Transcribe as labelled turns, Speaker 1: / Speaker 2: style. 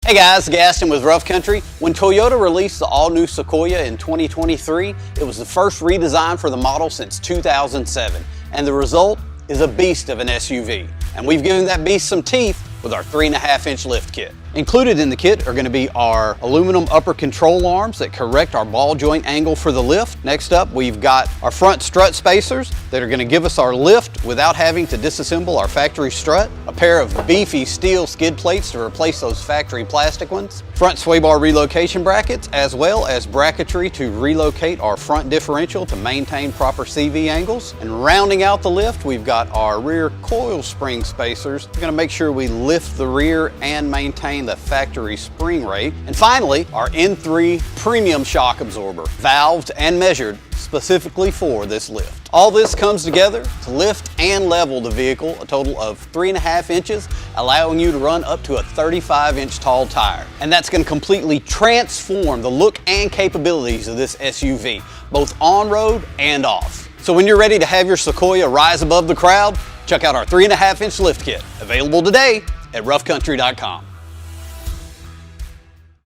Speaker 1: Hey guys, Gaston with Rough Country. When Toyota released the all-new Sequoia in 2023, it was the first redesign for the model since 2007. And the result is a beast of an SUV. And we've given that beast some teeth with our 3.5-inch lift kit. Included in the kit are going to be our aluminum upper control arms that correct our ball joint angle for the lift. Next up, we've got our front strut spacers that are going to give us our lift without having to disassemble our factory strut. A pair of beefy steel skid plates to replace those factory plastic ones. Front sway bar relocation brackets, as well as bracketry to relocate our front differential to maintain proper CV angles. And rounding out the lift, we've got our rear coil spring spacers. We're going to make sure we lift the rear and maintain the factory spring rate. And finally, our N3 premium shock absorber, valved and measured specifically for this lift. All this comes together to lift and level the vehicle a total of 3.5 inches, allowing you to run up to a 35-inch tall tire. And that's going to completely transform the look and capabilities of this SUV, both on-road and off. So when you're ready to have your Sequoia rise above the crowd, check out our 3.5-inch lift kit, available today at roughcountry.com.